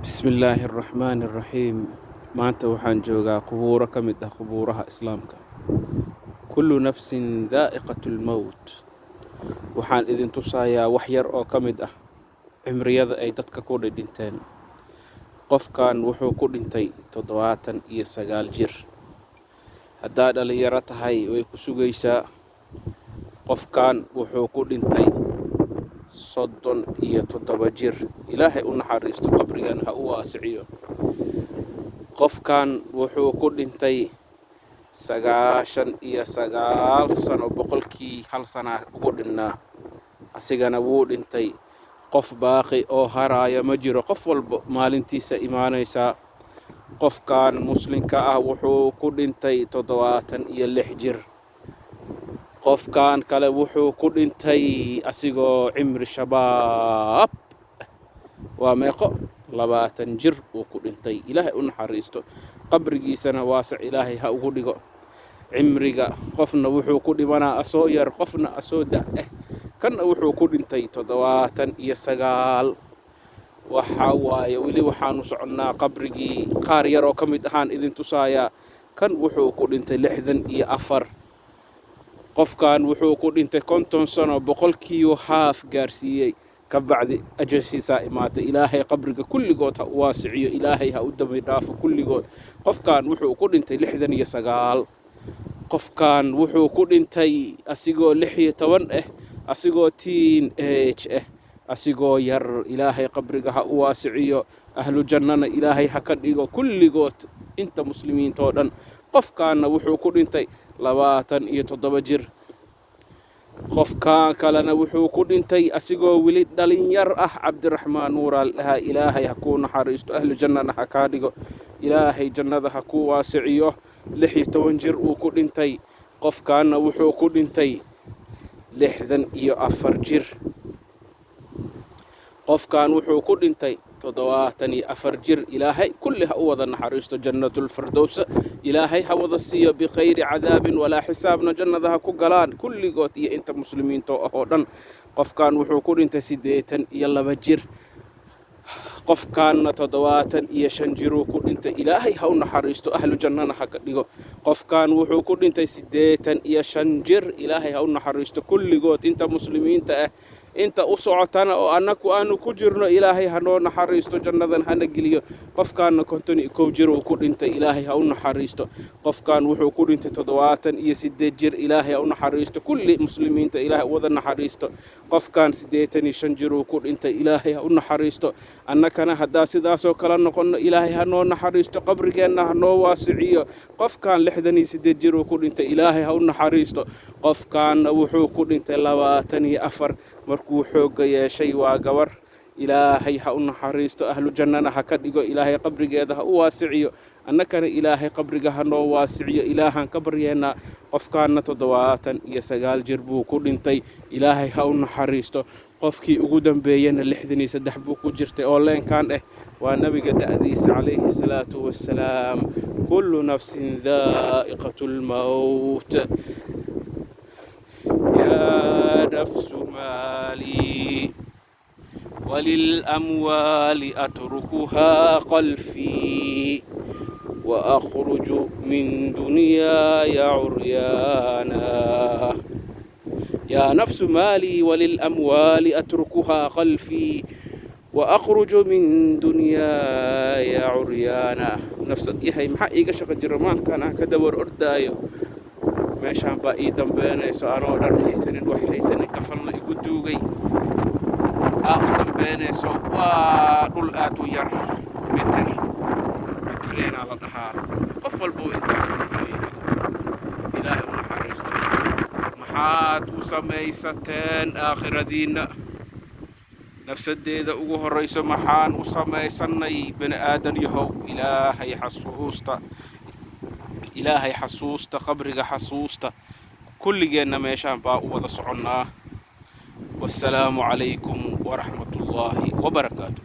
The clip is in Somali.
بسم الله الرحمن الرحيم maanta waxaan joogaa qubuuro ka mid ah qubuuraha islaamka kullu nafsin dhaa'iqatul mawt waxaan idin tusayaa wax yar oo ka mid ah cimriyada ay dadka ku dhinteen qofkan wuxuu ku dhintay 79 jir haddaa dhalinyaro tahay way ku sugaysaa qofkan wuxuu ku dhintay 37 jir ilaahay u naxariisto qabrigan ha u waasiciyo qofkan wuxuu ku dhintay 99 sano boqolkii hal sana ugu dhinnaa asigana wuu dhintay qof baaqi oo haraaya ma jiro qof walba maalintiisa imaanaysaa qofkan muslimka ah wuxuu ku dhintay 76 jir qofkan kale wuxuu ku dhintay asigoo cimri shabaab waa meeqo 20 jir uu ku dhintay ilaahay u naxariisto qabrigiisana waasac ilaahay ha ugu dhigo cimriga qofna wuxuu ku dhimanaa asoo yar qofna asoo da' kana wuxuu ku dhintay 79 waxa waaye weli waxaanu soconnaa qabrigii qaar yar oo ka mid ahaan idin tusaaya kan wuxuu ku dhintay 64 qofkan wuxuu ku dhintay 50 sano boqolkii haaf gaarsiiyay kabacdi ajashiisa imaatay ilaahay qabriga kulligood ha u waasiciyo ilaahay ha u dambi dhaafo kulligood qofkan wuxuu ku dhintay 69 qofkan wuxuu ku dhintay asigoo 16 asigoo teen age asigoo yar ilaahay qabriga ha u waasiciyo ahlu jannana ilaahay ha ka dhigo kulligood inta muslimiinta oo dhan qofkaana wuxuu ku dhintay 27 jir qofkan kalena wuxuu ku dhintay asigoo weli dhalinyar ah cabdiraxmaan nuuraal dhaha ilaahay ha ku naxariisto ahlu jannana ha ka dhigo ilaahay jannada ha ku waasiciyo 16 jir uu ku dhintay qofkaana wuxuu ku dhintay 64 jir qofkan wuxuu ku dhintay 74 jir ilaahay kulli ha u wada naxariisto jannatul firdaws ilaahay ha wada siiyo bikhayri cadaabin walaa xisaabna jannada ha ku galaan kulligood iyo inta muslimiinta oo dhan qofkan wuxuu ku dhintay 82 jir qofkaana 75 jir uu ku dhintay ilaahay ha u naxariisto ahlu jannana ha ka dhigo qofkan wuxuu ku dhintay 85 jir ilaahay ha u naxariisto kulligood inta muslimiinta ah inta u socotana oo annagu aanu ku jirno ilaahay ha noo naxariisto jannadan hana geliyo qofkaana 51 jir uu ku dhintay ilaahay ha u naxariisto qofkan wuxuu ku dhintay 78 jir ilaahay ha u naxariisto kulli muslimiinta ilaahay wada naxariisto qofkan 85 jir uu ku dhintay ilaahay ha u naxariisto annakana haddaa sidaasoo kala noqono ilaahay ha noo naxariisto qabrigeenna ha noo waasiciyo qofkan 68 jir uu ku dhintay ilaahay ha u naxariisto qofkaana wuxuu ku dhintay 24 markuu xooga yeeshay waa gabar ilaahay ha u naxariisto ahlu jannana ha ka dhigo ilaahay qabrigeeda ha u waasiciyo annakana ilaahay qabriga ha noo waasiciyo ilaahan ka baryeena qofkaana 79 jir buu ku dhintay ilaahay ha u naxariisto qofkii ugu dambeeyana 63 buu ku jirtay oo leenkan waa nabiga da'diisa calayhi salaatu wassalaam kullu nafsin dhaa'iqatul mawt يا نفس مالي وللأموال أتركها خلفي وأخرج من دنياي عريانا يا نفس مالي وللأموال أتركها خلفي وأخرج من دنياي عريانا نفس يهي محا إيغا شقا جرمان كان كدور أردايو meeshaan baa ii dambeynayso anoo dhan haysanin wax haysanin kafalna igu duugay u dambeynayso waa dhul aad u yar mitreena la dhahaa qof walba intaasoo leeyahay ilaahay u naxariisto maxaad u samaysateen aakhiradiinna nafsadeeda ugu horrayso maxaan u samaysanay bani aadan yahow ilaahay xasuusta qabriga xasuusta kulligeenna meeshaan baa u wada soconnaa wassalaamu calaykum waraxmatullaahi wabarakaatuh